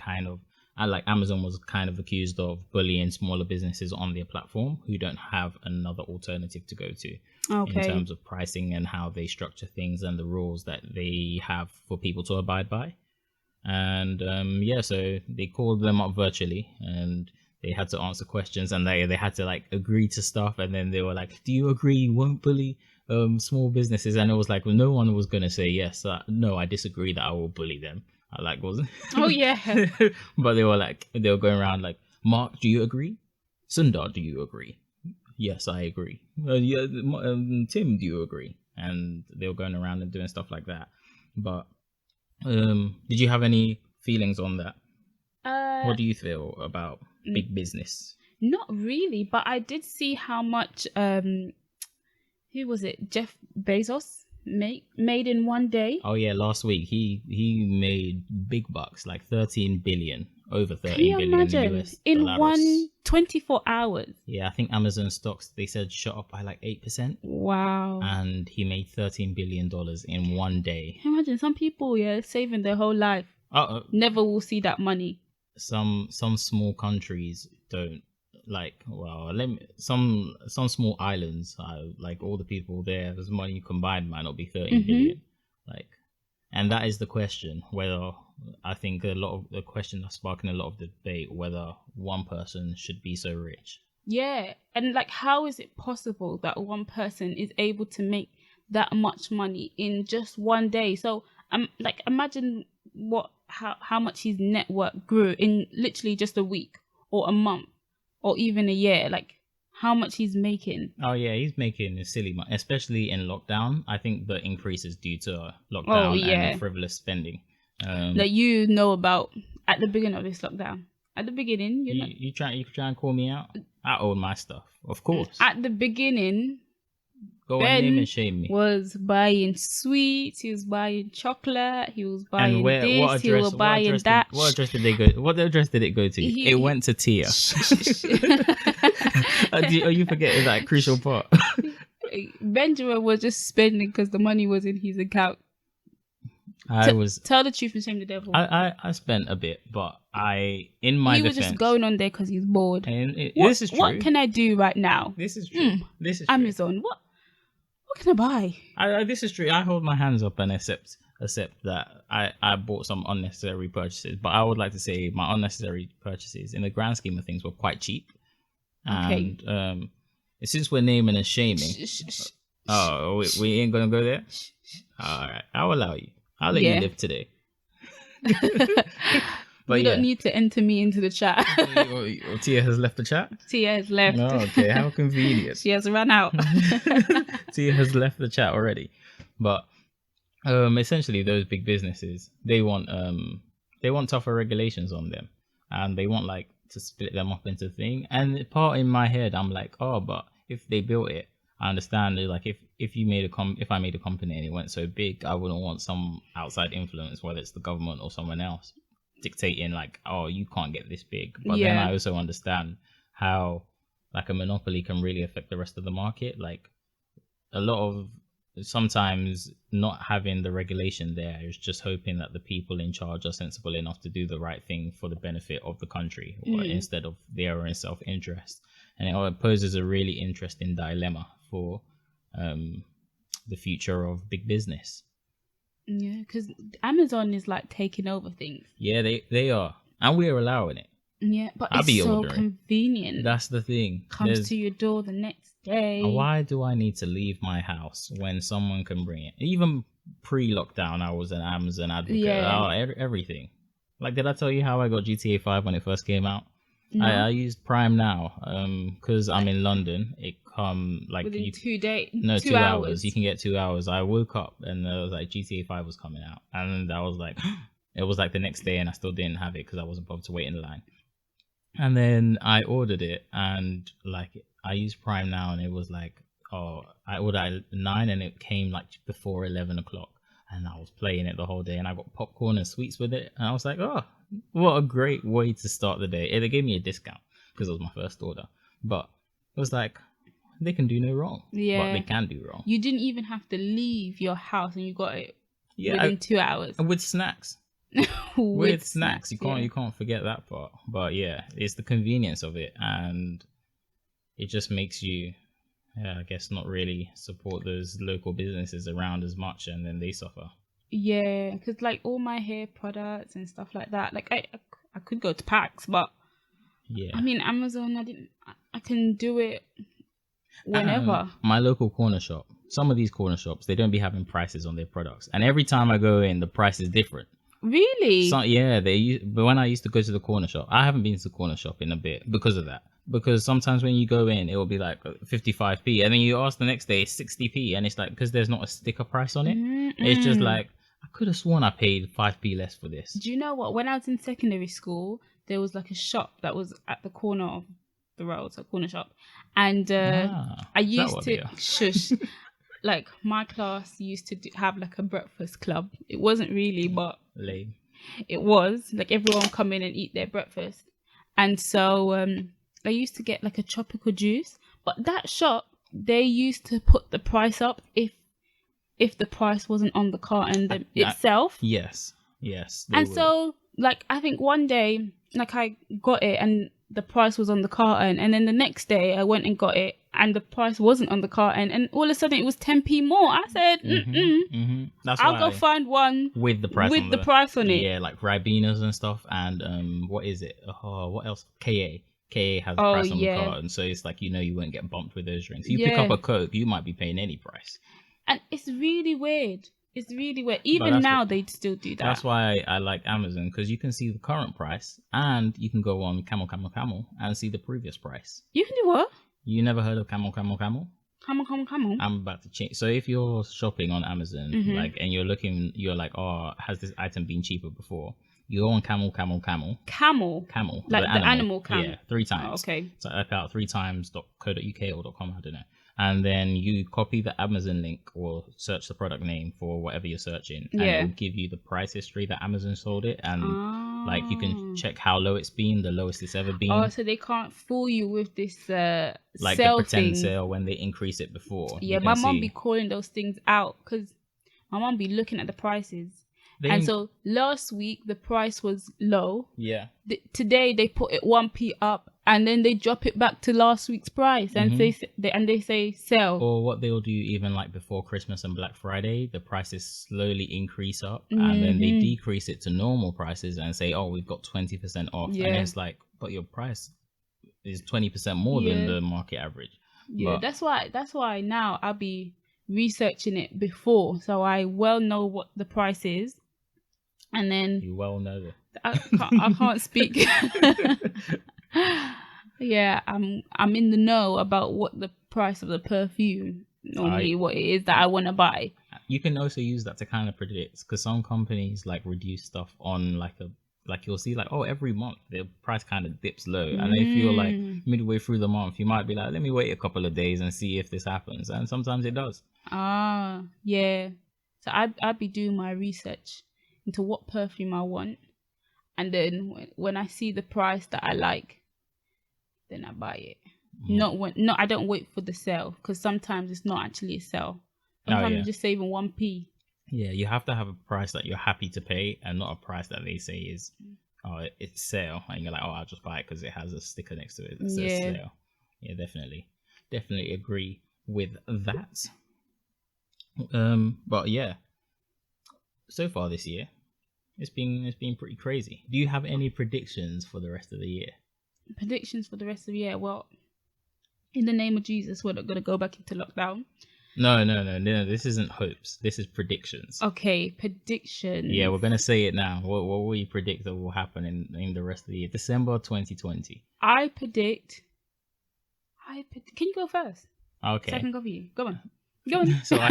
like Amazon was kind of accused of bullying smaller businesses on their platform who don't have another alternative to go to in terms of pricing and how they structure things and the rules that they have for people to abide by. And so they called them up virtually and they had to answer questions, and they had to like agree to stuff, and then they were like, do you agree you won't bully small businesses? And it was like, well, no one was going to say yes. No, I disagree that I will bully them. I like wasn't. Oh yeah. But they were going around like, Mark, do you agree? Sundar, do you agree? Yes, I agree. Tim, do you agree? And they were going around and doing stuff like that. But did you have any feelings on that? What do you feel about big business? Not really, but I did see how much who was it? Jeff Bezos made in one day. Oh yeah, last week he made big bucks, like 13 billion over Can 13 you billion in the imagine? US. In dollars. 24 hours. Yeah, I think Amazon stocks, they said, shot up by like 8%. Wow. And he made $13 billion in one day. Imagine some people, saving their whole life. Never will see that money. Some small countries don't, like, well, some small islands, like all the people there, there's money combined might not be 13 billion. Like, and that is the question, whether, I think a lot of the question that's sparking a lot of debate, whether one person should be so rich. Yeah, and like, how is it possible that one person is able to make that much money in just one day? So, like, imagine how much his network grew in literally just a week or a month or even a year. Like, how much he's making. Oh yeah, he's making a silly money, especially in lockdown. I think the increase is due to lockdown and frivolous spending. That you know about at the beginning of this lockdown. At the beginning, you try and call me out. I own my stuff, of course. At the beginning, go on, name and shame me. Was buying sweets. He was buying chocolate. He was buying he was buying that. What address did they go? What address did it go to? It went to Tia. Are you forgetting that crucial part? Benjamin was just spending because the money was in his account. Tell the truth and shame the devil. I spent a bit, but in my defense, he was just going on there because he's bored. And this is true. What can I do right now? This is true. This is Amazon. True. What can I buy? This is true. I hold my hands up and accept that I bought some unnecessary purchases, but I would like to say my unnecessary purchases, in the grand scheme of things, were quite cheap. Okay. And since we're naming and shaming, we ain't gonna go there. All right, I'll allow you. I'll let you live today. But you don't need to enter me into the chat. Tia has left the chat? Tia has left. Oh, okay, how convenient. She has run out. Tia has left the chat already. But essentially, those big businesses, they want tougher regulations on them. And they want, like, to split them up into things. And part in my head, I'm like, but if they built it, I understand that, like, if I made a company and it went so big, I wouldn't want some outside influence, whether it's the government or someone else, dictating, like, you can't get this big. But then I also understand how, like, a monopoly can really affect the rest of the market. Like, a lot of sometimes not having the regulation there is just hoping that the people in charge are sensible enough to do the right thing for the benefit of the country, instead of their own self-interest. And it poses a really interesting dilemma for the future of big business. Yeah, because Amazon is, like, taking over things. Yeah, they are, and we're allowing it. Yeah, but it's so convenient. That's the thing. Comes to your door the next day. Why do I need to leave my house when someone can bring it? Even pre-lockdown, I was an Amazon advocate. Yeah. Everything. Like, did I tell you how I got GTA 5 when it first came out? No. I used Prime Now because I'm in London. It come like within 2 days. No, 2 hours. You can get 2 hours. I woke up and it was like GTA 5 was coming out, and I was like, it was like the next day, and I still didn't have it because I wasn't bothered to wait in the line. And then I ordered it, and like I used Prime Now, and it was like, I ordered at 9, and it came like before 11 o'clock, and I was playing it the whole day, and I got popcorn and sweets with it, and I was like, what a great way to start the day. They gave me a discount because it was my first order, but it was like, they can do no wrong. Yeah, but they can do wrong. You didn't even have to leave your house, and you got it within 2 hours. And with snacks. with snacks, you can't forget that part. But yeah, it's the convenience of it, and it just makes you, I guess, not really support those local businesses around as much, and then they suffer. Yeah, because like all my hair products and stuff like that, like I could go to PAX, but yeah, I mean Amazon, I can do it whenever. My local corner shop, some of these corner shops, they don't be having prices on their products, and every time I go in, the price is different. Really? So, yeah, but when I used to go to the corner shop, I haven't been to the corner shop in a bit because of that. Because sometimes when you go in, it will be like 55p, and then you ask the next day, it's 60p, and it's like, because there's not a sticker price on it. It's just like, I could have sworn I paid 5p less for this. Do you know what? When I was in secondary school, there was like a shop that was at the corner of the road, so a corner shop, and I used to shush. Like my class used to have like a breakfast club. It wasn't really, but lame. it was like everyone come in and eat their breakfast. And so I used to get like a tropical juice, but that shop, they used to put the price up if the price wasn't on the carton itself. Yes. And so like I think one day like I got it and the price was on the carton, and then the next day I went and got it and the price wasn't on the carton, and all of a sudden it was 10p more. I said, I'll go find one with the price on it. Yeah, like Ribenas and stuff, and what is it? What else? KA has a price on the carton, so it's like you won't get bumped with those drinks. You pick up a Coke, you might be paying any price. And it's really weird. Even now, they'd still do that. That's why I like Amazon, because you can see the current price, and you can go on Camel and see the previous price. You can do what? You never heard of Camel? Camel. I'm about to change. So if you're shopping on Amazon, and you're looking, you're like, oh, has this item been cheaper before? You go on Camel. Camel. Like the animal camel. Yeah, 3 times. Oh, okay. So I out 3 times.co.uk or .com, I don't know. And then you copy the Amazon link or search the product name for whatever you're searching, and it'll give you the price history that Amazon sold it, and like you can check how low it's been, the lowest it's ever been. Oh, so they can't fool you with this like sale the pretend thing. sale when they increase it before. Yeah, my mom be calling those things out because my mom be looking at the prices. And so last week the price was low. Yeah. Today they put it 1p up, and then they drop it back to last week's price, and they say sell. Or what they'll do, even like before Christmas and Black Friday, the prices slowly increase up, and then they decrease it to normal prices and say, oh, we've got 20% off. And it's like, but your price is 20% more than the market average. Yeah, but that's why now I'll be researching it before, so I well know what the price is. And then you well know that I can't speak. Yeah, I'm in the know about what the price of the perfume normally what it is that I want to buy. You can also use that to kind of predict, because some companies like reduce stuff on like you'll see like, oh, every month the price kind of dips low, and if you're like midway through the month, you might be like, let me wait a couple of days and see if this happens, and sometimes it does. Yeah. So I'd be doing my research into what perfume I want, and then when I see the price that I like, then I buy it. I don't wait for the sale, because sometimes it's not actually a sale. Sometimes you're just saving 1p. Yeah, you have to have a price that you're happy to pay, and not a price that they say is it's sale, and you're like, oh, I'll just buy it because it has a sticker next to it that says sale. Yeah, definitely agree with that. But yeah, so far this year, it's been pretty crazy. Do you have any predictions for the rest of the year? Predictions for the rest of the year? Well, in the name of Jesus, we're not going to go back into lockdown. No. This isn't hopes. This is predictions. Okay, predictions. Yeah, we're going to say it now. What will you predict that will happen in the rest of the year? December 2020. I predict. Can you go first? Okay. So I can go for you. Go on. So I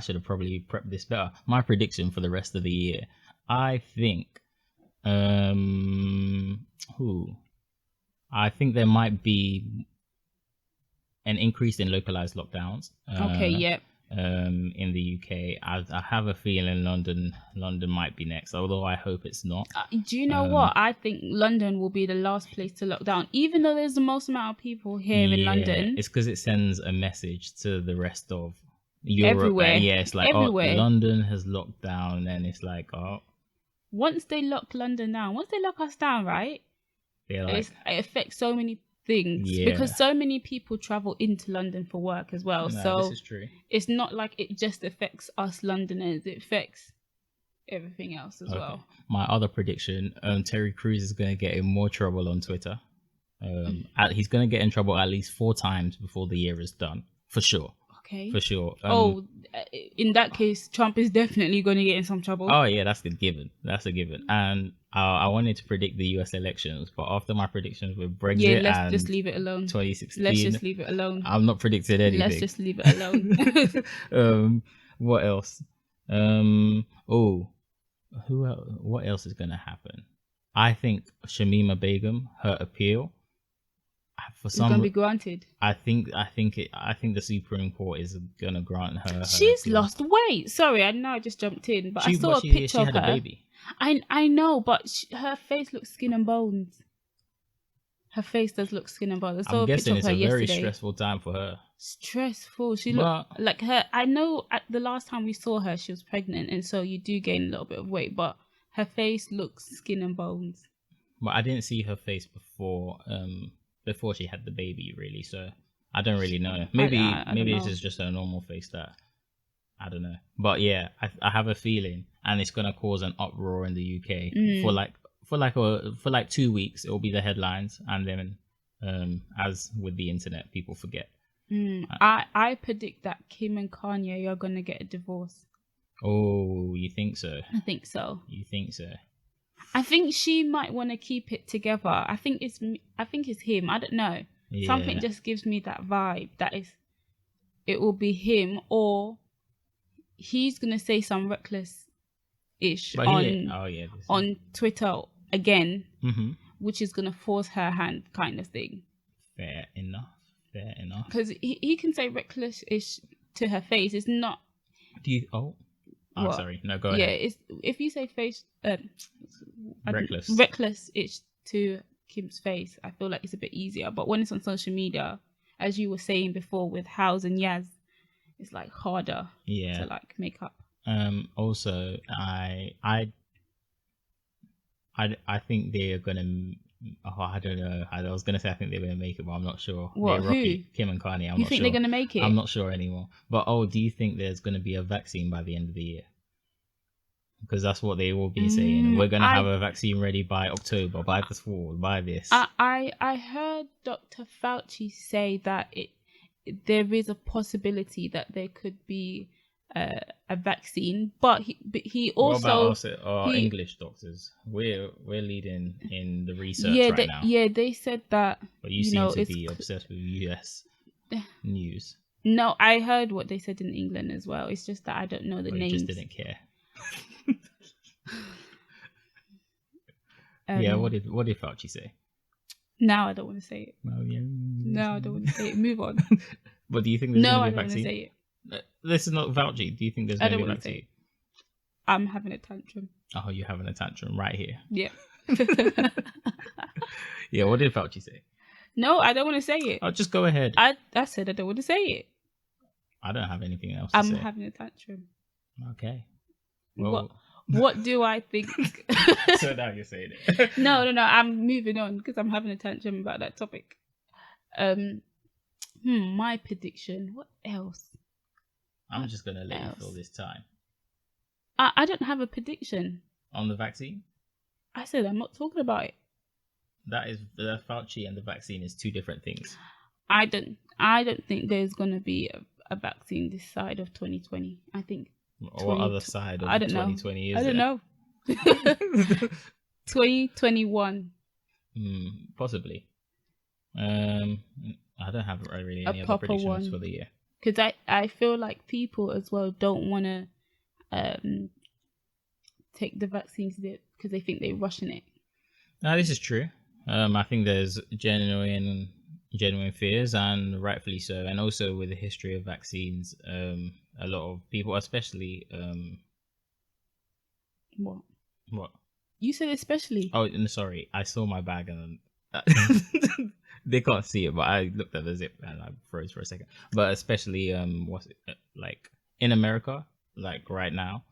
should have probably prepped this better. My prediction for the rest of the year, I think, I think there might be an increase in localized lockdowns. In the UK, I have a feeling London might be next, although I hope it's not. Do you know what? I think London will be the last place to lock down, even though there's the most amount of people here in London. It's because it sends a message to the rest of Europe. Everywhere. It's like, everywhere. London has locked down, and it's like, once they lock London down, once they lock us down, right? Like, it affects so many things, because so many people travel into London for work as well. So this is true. It's not like it just affects us Londoners, it affects everything else as well. My other prediction, Terry Crews is going to get in more trouble on Twitter. He's going to get in trouble at least 4 times before the year is done, for sure. Okay. For sure. In that case, Trump is definitely going to get in some trouble. Oh yeah, that's a given. And I wanted to predict the US elections, but after my predictions with Brexit let's just leave it alone. 2016, let's just leave it alone. I'm not predicting anything. Let's just leave it alone. What else? What else is going to happen? I think Shamima Begum, her appeal for It's gonna some, be granted. I think the Supreme Court is gonna grant her. She's appeal. lost weight. Sorry, I know I just jumped in, but I saw a She picture of had her. a baby. I know, but her face looks skin and bones. Her face does look skin and bones. I saw I'm a picture guessing of it's her a very yesterday. stressful time for her. Stressful. She But- looked like her. I know at the last time we saw her, she was pregnant, and so you do gain a little bit of weight, but her face looks skin and bones. But I didn't see her face before she had the baby, really. So I don't really know. Maybe I don't maybe this know. is just her normal face that I don't know. But yeah, I have a feeling, and it's gonna cause an uproar in the UK for like 2 weeks. It will be the headlines, and then as with the internet, people forget. I predict that Kim and Kanye are gonna get a divorce. Oh, you think so? I think so. You think so? I think she might want to keep it together. I think it's him. I don't know. Yeah. Something just gives me that vibe that it will be him, or he's gonna say some reckless ish on Twitter again, which is gonna force her hand, kind of thing. Fair enough. Because he can say reckless ish to her face. It's not. Do you? Oh, sorry. No, go ahead. Yeah, it's if you say face reckless ish to Kim's face, I feel like it's a bit easier. But when it's on social media, as you were saying before with House and Yaz, it's like harder to like make up. Also, I think they are gonna. Oh, I don't know. I was gonna say I think they're gonna make it, but I'm not sure. What? Who? Kim and Kanye. I'm you not think sure. they're gonna make it? I'm not sure anymore. But do you think there's gonna be a vaccine by the end of the year? Because that's what they will be saying. We're gonna have a vaccine ready by October, by this fall, by this. I heard Dr. Fauci say that there is a possibility that there could be a vaccine, but he also. What about our English doctors? We're leading in the research now. Yeah, they said that. But you seem to be obsessed with US news. No, I heard what they said in England as well. It's just that I don't know the names. You just didn't care. Yeah, what did Fauci say? Now I don't want to say it. Oh, yeah. No, I don't want to say it. Move on. But do you think there's going to be a vaccine? No, I don't want to say it. This is not Fauci. Do you think there's going to be a vaccine? I'm having a tantrum. Oh, you're having a tantrum right here. Yeah. Yeah, what did Fauci say? No, I don't want to say it. Oh, just go ahead. I said I don't want to say it. I don't have anything else to say. I'm having a tantrum. Okay. Well, what do I think? So now you're saying it. No. I'm moving on because I'm having a tantrum about that topic. My prediction. What else? I'm just gonna let you fill this time. I don't have a prediction On the vaccine? I said I'm not talking about it. That is the Fauci and the vaccine is two different things. I don't think there's gonna be a vaccine this side of 2020. I think. What other side of 2020 is I don't know. 2021. Possibly. I don't have really any other predictions for the year. Because I feel like people as well don't want to take the vaccines because they think they're rushing it. No, this is true. I think there's genuine fears, and rightfully so. And also with the history of vaccines, a lot of people, especially What? You said especially. Oh, sorry. I saw my bag and they can't see it, but I looked at the zip and I froze for a second. But especially, like in America, like right now,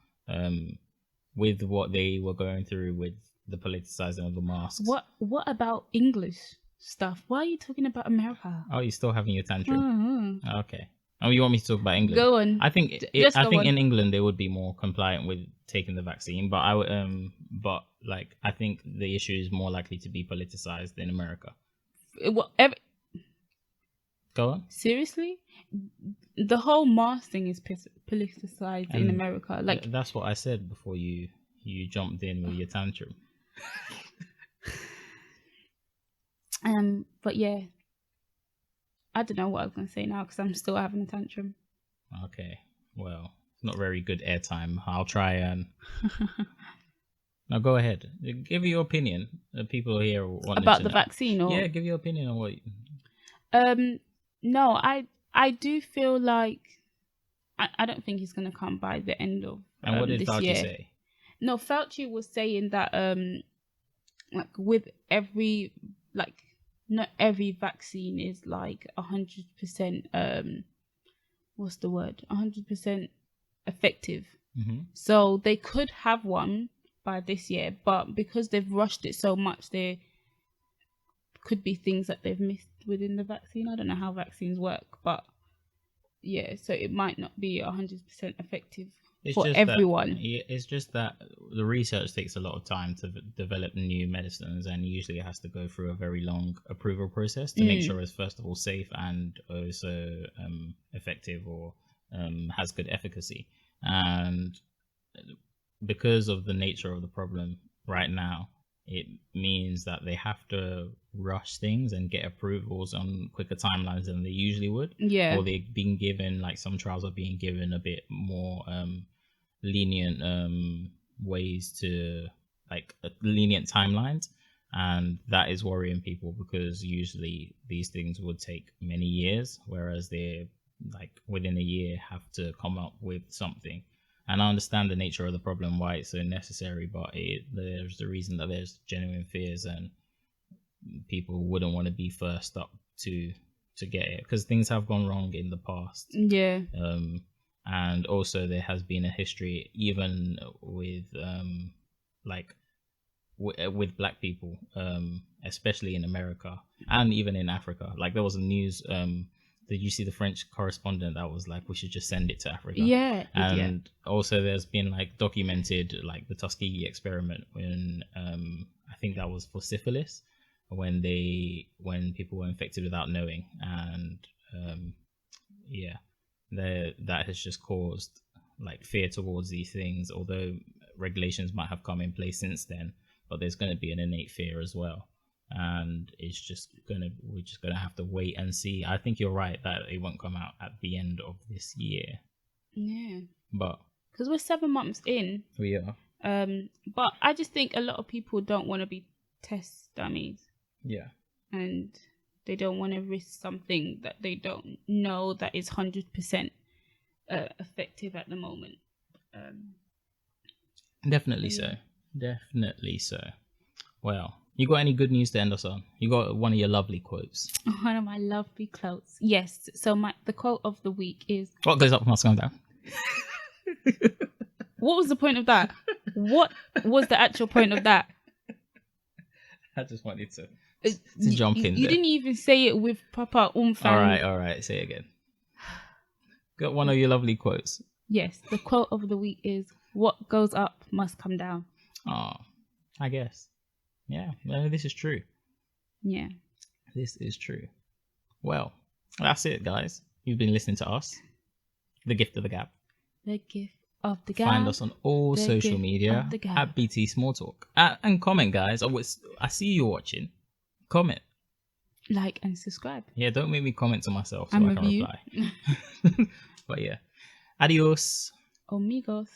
with what they were going through with the politicizing of the masks. What about English stuff? Why are you talking about America? Oh, you're still having your tantrum. Okay. Oh, you want me to talk about England? Go on. I think in England they would be more compliant with taking the vaccine, but I think the issue is more likely to be politicized in America. Go on. Seriously, the whole mask thing is politicized in America. Like that's what I said before you jumped in with your tantrum. But yeah. I don't know what I was going to say now because I'm still having a tantrum. Okay. Well, it's not very good airtime. I'll try and... Now go ahead. Give your opinion. The people here want about the vaccine? Or... Yeah, give your opinion on what... No, I do feel like I don't think he's gonna come by the end of And what did this Fauci year. say? No, Fauci was saying that like with every like not every vaccine is like 100% what's the word 100% effective. Mm-hmm. So they could have one by this year, but because they've rushed it so much, there could be things that they've missed within the vaccine. I don't know how vaccines work, but yeah, so it might not be 100% effective for everyone. It's just that the research takes a lot of time to develop new medicines, and usually it has to go through a very long approval process to make sure it's first of all safe and also effective or has good efficacy. And because of the nature of the problem right now, it means that they have to rush things and get approvals on quicker timelines than they usually would. Yeah. Or they're being given, like some trials are being given a bit more lenient ways to, like lenient timelines. And that is worrying people because usually these things would take many years, whereas they like within a year have to come up with something. And I understand the nature of the problem, why it's so necessary, but there's the reason that there's genuine fears and people wouldn't want to be first up to get it because things have gone wrong in the past. Yeah. And also there has been a history even with with black people, especially in America and even in Africa. Like there was a news. Did you see the French correspondent that was like, we should just send it to Africa? Yeah. And also there's been like documented like the Tuskegee experiment when I think that was for syphilis, when people were infected without knowing. And that has just caused like fear towards these things, although regulations might have come in place since then, but there's going to be an innate fear as well. And we're just gonna have to wait and see. I think you're right that it won't come out at the end of this year. Yeah. But because we're 7 months in. We are. But I just think a lot of people don't want to be test dummies. Yeah. And they don't want to risk something that they don't know that is 100% effective at the moment. Definitely so. Definitely so. Well, you got any good news to end us on? You got one of your lovely quotes. One of my lovely quotes. Yes. So the quote of the week is... What goes up must come down. What was the point of that? What was the actual point of that? I just wanted to jump in there. You didn't even say it with proper oomph. All right. Say it again. Got one of your lovely quotes. Yes. The quote of the week is, what goes up must come down. Oh, I guess. Yeah, no, this is true. Yeah. This is true. Well, that's it, guys. You've been listening to us, The Gift of the Gab. The Gift of the Gab. Find us on all social media at BT Smalltalk. And comment, guys. I see you watching. Comment. Like and subscribe. Yeah, don't make me comment to myself so I can reply. But yeah. Adios. Amigos.